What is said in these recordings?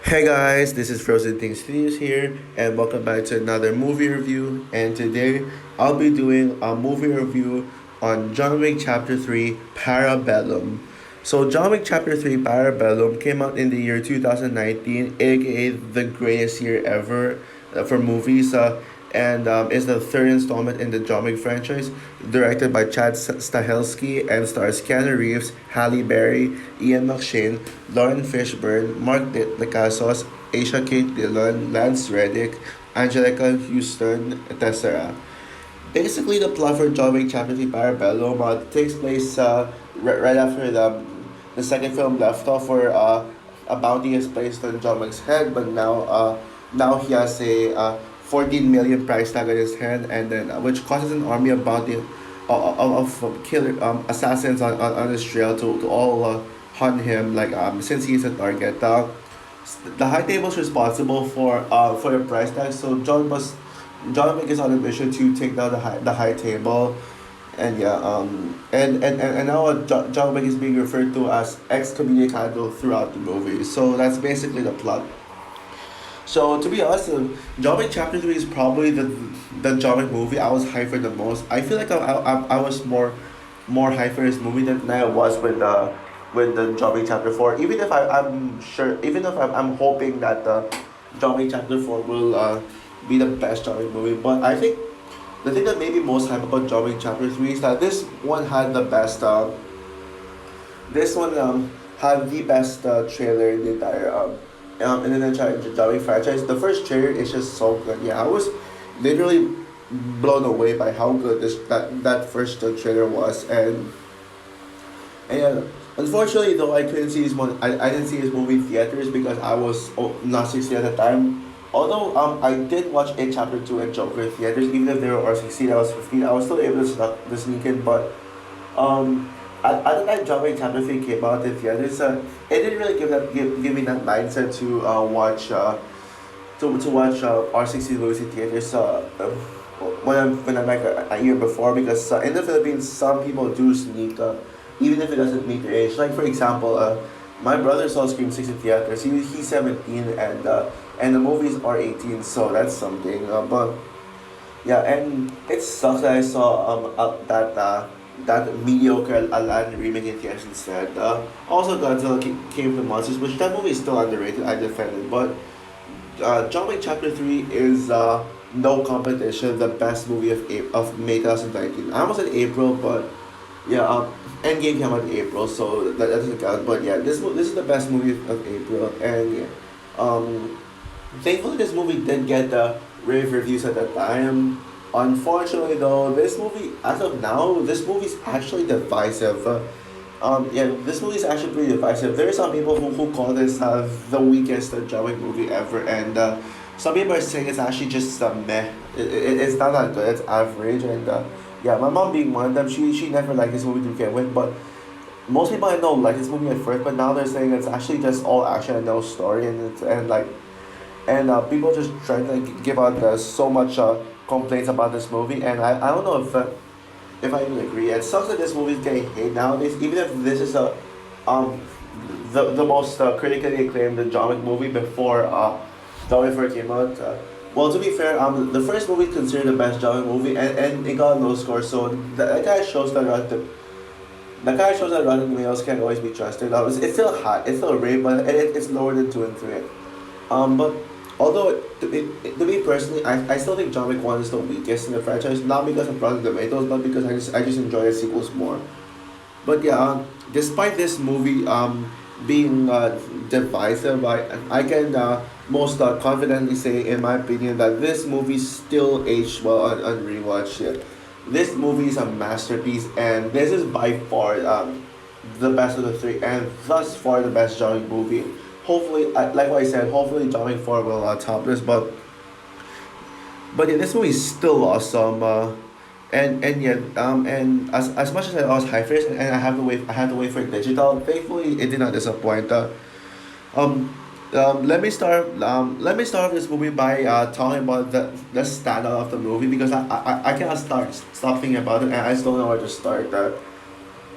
Hey guys, this is Frozen Things Studios here, and welcome back to another movie review. And today I'll be doing a movie review on John Wick Chapter 3 Parabellum. So, John Wick Chapter 3 Parabellum came out in the year 2019, aka the greatest year ever for movies, and is the third installment in the John Wick franchise, directed by Chad Stahelski and stars Keanu Reeves, Halle Berry, Ian McShane, Lauren Fishburne, Mark Dacascos, Aisha Kate Dillon, Lance Reddick, Angelica Houston, etc. Basically, the plot for John Wick Chapter 3 Parabellum takes place right after the second film left off, where a bounty is placed on John Wick's head, but now he has a 14 million price tag on his head, and then which causes an army of bounty of killer assassins on his trail to all hunt him, like since he's a target. The High Table is responsible for the price tag, so John Wick is on a mission to take down the High Table, and yeah, and now John Wick is being referred to as excommunicado throughout the movie. So that's basically the plot. So to be honest, John Wick Chapter 3 is probably the John Wick movie I was hyped for the most. I feel like I was more hyped for this movie than I was with the John Wick Chapter 4. Even if I'm sure, even if I'm hoping that the John Wick Chapter 4 will be the best John Wick movie. But I think the thing that made me most hyped about John Wick Chapter 3 is that this one had the best. This one had the best trailer in the entire in the entire John Wick franchise. The first trailer is just so good. Yeah, I was literally blown away by how good that first trailer was, and yeah, unfortunately though I couldn't see this one. I didn't see this movie in theaters because I was not 16 at the time. Although I did watch It Chapter 2 and Joker in theaters, even if they were 16, I was 15. I was still able to sneak in, but um, at the time John Wick Chapter 3 came out in theaters, it didn't really give me that mindset to watch to watch R16 movies in theaters when I'm like a year before, because in the Philippines some people do sneak even if it doesn't meet their age. Like for example, my brother saw Scream 6 in theaters. He's 17, and the movies are 18, so that's something. But yeah, and it sucks that I saw that mediocre Alan remake in theaters instead. Also, Godzilla came from Monsters, which that movie is still underrated. I defend it, but John Wick Chapter 3 is no competition. The best movie of May 2019. I almost said April, but yeah, Endgame came out in April, so that doesn't count. But yeah, this is the best movie of April, and yeah, thankfully this movie did get rave reviews at the time. Unfortunately, though, this movie, as of now, this movie is actually divisive. Yeah, this movie is actually pretty divisive. There are some people who call this the weakest John Wick movie ever, and some people are saying it's actually just meh. It's not that good. It's average, and yeah, my mom being one of them, she never liked this movie to begin with, but most people I know like this movie at first, but now they're saying it's actually just all action and no story, and people just trying to like, give out so much complaints about this movie, and I don't know if I even agree. It sucks that this movie is getting hate nowadays, even if this is um the most critically acclaimed John Wick movie before John Wick 4 came out. Well, to be fair, the first movie is considered the best John Wick movie, and it got a low score, so that kind of shows Rotten Tomatoes can't always be trusted. It's still hot, it's still rave, but it's lower than 2 and 3. But although to me personally, I still think John Wick 1 is the weakest in the franchise, not because of Rotten Tomatoes, but because I just enjoy the sequels more. But yeah, despite this movie being divisive, I can most confidently say, in my opinion, that this movie still aged well on rewatch. Yeah. This movie is a masterpiece, and this is by far the best of the three, and thus far the best John Wick movie. Hopefully, like what I said, hopefully John Wick 4 will top this, but yeah, this movie is still awesome. And yet and as much as I was hyped for it, and I had to wait for it digital. Thankfully, it did not disappoint. Um, let me start this movie by talking about the standout of the movie, because I cannot stop thinking about it, and I just don't know where to start.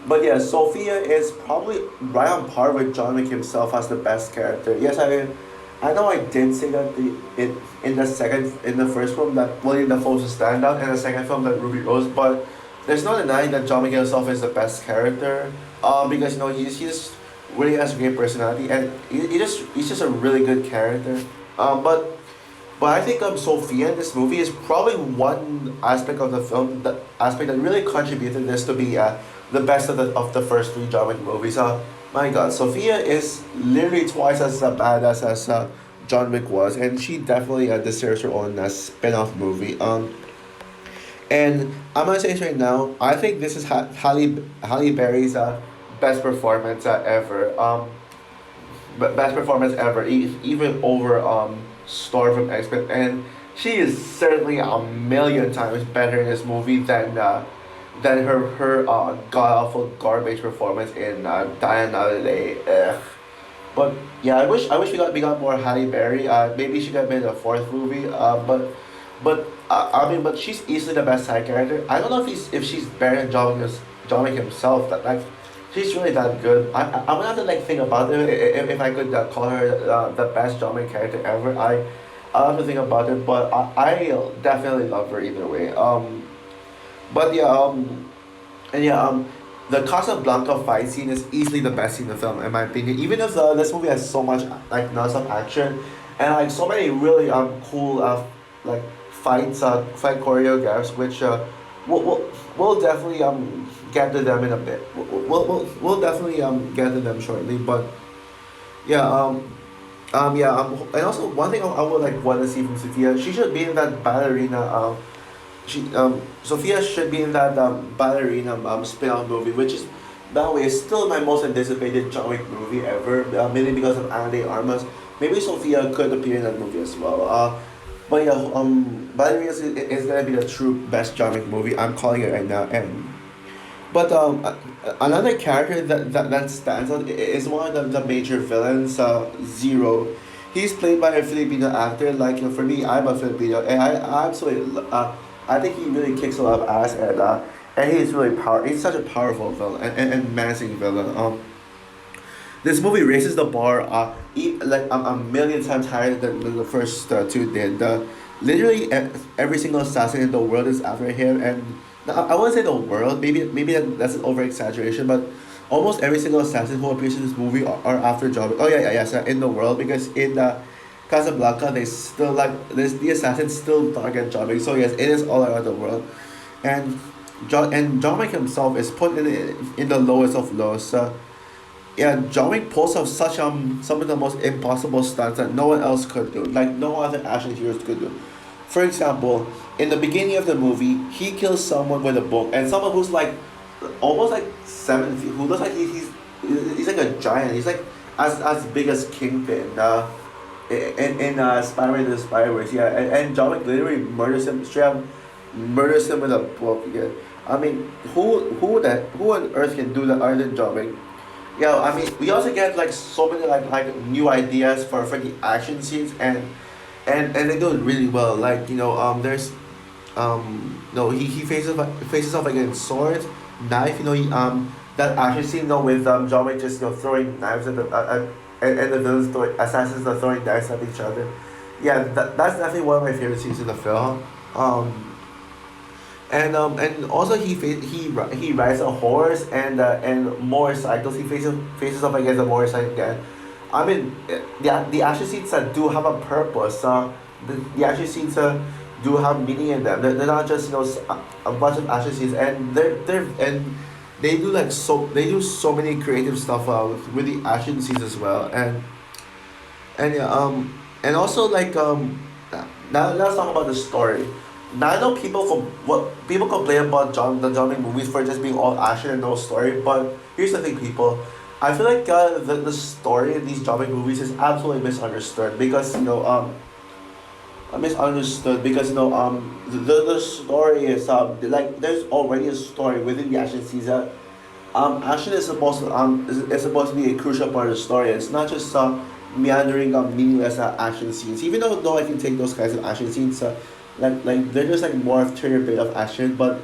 But yeah, Sophia is probably right on par with John Wick himself as the best character. Yes, I mean, I know I did say that in the first film that William Dafoe's a standout, and the second film that Ruby Rose, but there's no denying that John McGill himself is the best character. Because he's really has a great personality, and he's just a really good character. But I think Sophia in this movie is probably one aspect of the film, the aspect that really contributed this to be the best of the first three John Wick movies. My God, Sophia is literally twice as badass as John Wick was, and she definitely deserves her own spin-off movie. And I'm gonna say this right now. I think this is Halle Berry's best performance ever. But best performance ever, even over Storm from X Men, and she is certainly a million times better in this movie than her god awful garbage performance in Diana Lay. Ugh. But yeah, I wish we got more Halle Berry. Maybe she got made in a fourth movie. But I mean, but she's easily the best side character. I don't know if she's better than John Wick himself. That like, she's really that good. I'm gonna have to like think about it if I could call her the best John Wick character ever. I'll have to think about it, but I definitely love her either way. But yeah, and yeah, the Casablanca fight scene is easily the best scene in the film, in my opinion. Even if this movie has so much like nonstop action, and like so many really cool like fight choreographs, which we'll definitely get to them in a bit. We'll definitely get to them shortly. But yeah, and also one thing I would like want to see from Sophia, she should be in that ballerina. Sophia should be in that ballerina spin-off movie, which is, by the way, is still my most anticipated John Wick movie ever. Mainly because of Ana de Armas. Maybe Sophia could appear in that movie as well. But yeah, ballerina is gonna be the true best John Wick movie. I'm calling it right now, and but another character that stands out is one of the major villains, Zero. He's played by a Filipino actor. Like for me, I'm a Filipino, and I absolutely I think he really kicks a lot of ass, and he's really power. He's such a powerful villain and menacing villain. This movie raises the bar like a million times higher than the first two did. Literally every single assassin in the world is after him, and I wouldn't say the world. Maybe that's an over exaggeration, but almost every single assassin who appears in this movie are after John. Oh yeah, so in the world, because in Casablanca they still like the assassins still target John Wick. So yes, it is all around the world, and John Wick himself is put in the lowest of lows. Yeah, John Wick pulls off such some of the most impossible stunts that no one else could do, like no other action heroes could do. For example, in the beginning of the movie, he kills someone with a book, and someone who's like almost like 7 feet, who looks like he's like a giant. He's like as big as Kingpin. In Spider-Man the Spider-Verse, yeah, and John Wick literally murders him, straight up murders him with a book. Yeah, I mean, who on earth can do that other than John Wick? Yeah, I mean, we also get like so many like new ideas for the action scenes, and they do it really well. Like there's no he faces off against swords, knife. That action scene with John Wick just throwing knives at and the villains assassins are throwing knives at each other. Yeah, that's definitely one of my favorite scenes in the film. And also he rides a horse and motorcycles. He faces up against a motorcycle again. I mean, the action scenes do have a purpose. The action scenes do have meaning in them. They're not just a bunch of action scenes, and they do they do so many creative stuff with the action scenes as well, and yeah, and also like now let's talk about the story. Now I know people complain about the John Wick movies for just being all action and no story, but here's the thing, people. I feel like the story in these John Wick movies is absolutely misunderstood because misunderstood because the story is like there's already a story within the action scenes that action is supposed to be a crucial part of the story. It's not just meandering meaningless action scenes. Even though I can take those kinds of action scenes like they're just like more of a bit of action, but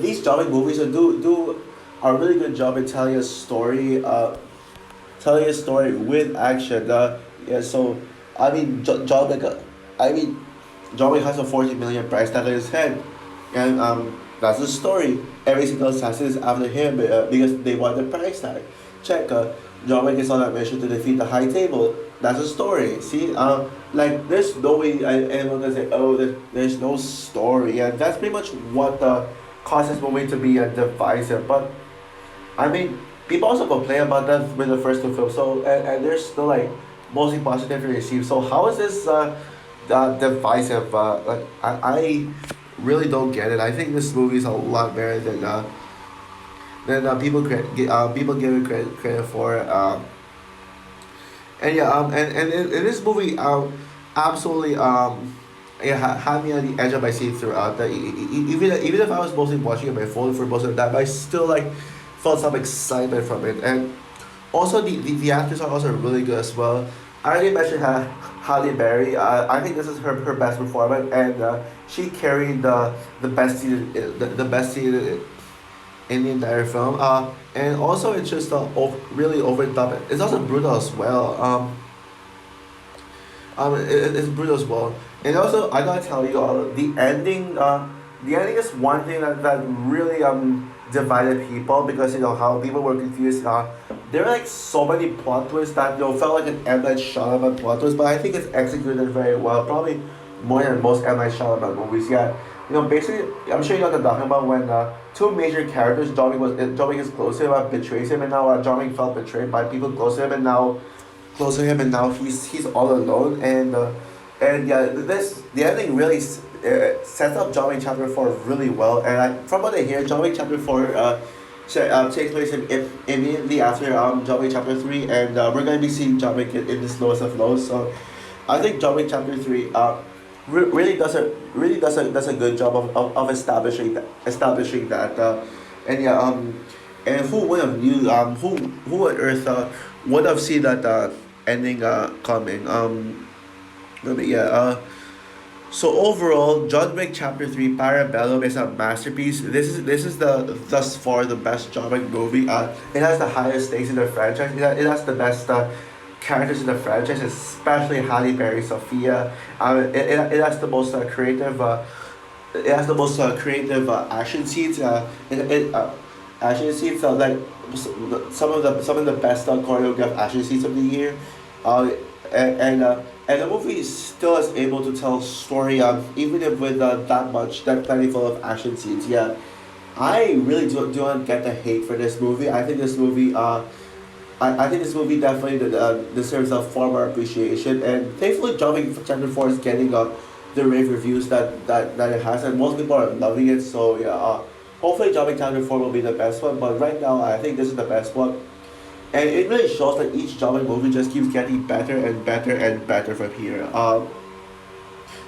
these John Wick movies do a really good job at telling a story with action. Yeah, so John Wick, I mean, John Wick has a 40 million price tag on his head, and that's the story. Every single assassin is after him because they want the price tag. Check, John Wick is on a mission to defeat the High Table. That's the story. See, like there's no way anyone can say, oh, there's no story, and that's pretty much what causes movie to be divisive. But I mean, people also complain about that with the first two films. So and they're still like mostly positively received. So how is this divisive? Like I really don't get it. I think this movie is a lot better than people give it credit for. And yeah, and this movie absolutely yeah, had me on the edge of my seat throughout. Even if I was mostly watching it by phone for most of the time, I still like felt some excitement from it. And also the actors are also really good as well. I already mentioned Halle Berry. I think this is her best performance, and she carried the best scene the best scene in the entire film. And also it's just really over the top. It's also brutal as well. It's brutal as well. And also, I gotta tell you, the ending. The ending is one thing that really divided people because you know how people were confused. There were like so many plot twists that felt like an M Night Shyamalan plot twist, but I think it's executed very well. Probably more than most M Night Shyamalan movies. Yeah, basically, I'm sure you know what I'm talking about when two major characters, John Wick is close to him, betrays him, and now John Wick felt betrayed by people close to him, and now he's all alone, and yeah, this the ending really sets up John Wick Chapter 4 really well, and from what I hear, John Wick Chapter 4 takes place immediately after John Wick Chapter 3, and we're gonna be seeing John Wick in this lowest of lows. So I think John Wick Chapter 3 really does a good job of establishing that and yeah and who would have knew who on earth would have seen that ending coming but yeah so overall, John Wick Chapter 3 Parabellum is a masterpiece. This is the thus far the best John Wick movie. It has the highest stakes in the franchise. It has the best characters in the franchise, especially Halle Berry, Sophia. It has the most creative. It has the most creative action scenes. Action scenes like some of the best choreographed action scenes of the year. Uh, and the movie still is able to tell story even if with that plentiful of action scenes. Yeah, I really do not get the hate for this movie. I think this movie definitely deserves a far more appreciation, and thankfully John Wick Chapter 4 is getting the rave reviews that it has, and most people are loving it. So yeah, hopefully John Wick Chapter 4 will be the best one, but right now I think this is the best one. And it really shows that each John Wick movie just keeps getting better and better and better from here.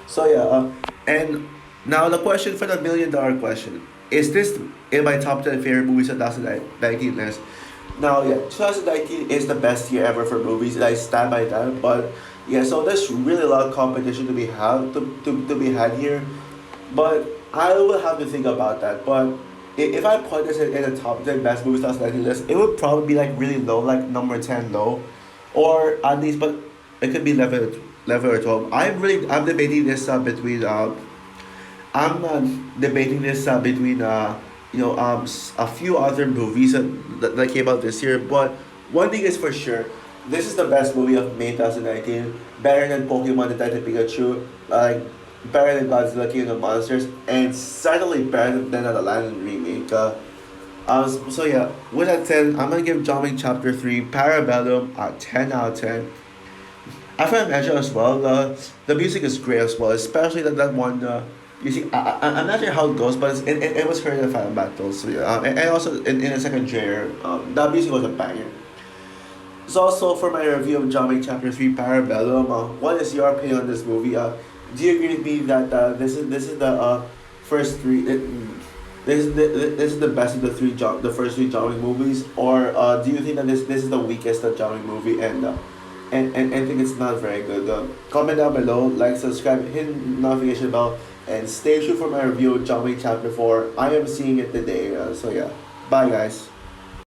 So yeah, and now the question for the $1 million question: is this in my top 10 favorite movies of 2019 list? Now yeah, 2019 is the best year ever for movies, and I stand by that. But yeah, so there's really a lot of competition to be had here, but I will have to think about that. But if I put this in the top 10 best movies 2019 list, it would probably be like really low, like number 10 low, or at least, but it could be 11 or 12. I'm debating this between between a few other movies that came out this year. But one thing is for sure, this is the best movie of May 2019. Better than Pokemon Detective Pikachu, like better than Godzilla King of the Monsters, and certainly better than the Aladdin remake. So yeah, with that said, I'm gonna give John Wick Chapter 3 Parabellum a 10 out of 10. I find mention as well. The music is great as well, especially that one. You see, I'm not sure how it goes, but it was heard in the final battle. So yeah, and also in the second trailer, that music was a banger. So also for my review of John Wick Chapter 3 Parabellum, what is your opinion on this movie? Do you agree with me that this is the first three? This is the best of the first three John Wick movies, or do you think that this is the weakest John Wick movie and think it's not very good? Comment down below, like, subscribe, hit notification bell, and stay tuned for my review of John Wick Chapter 4. I am seeing it today. So yeah, bye guys.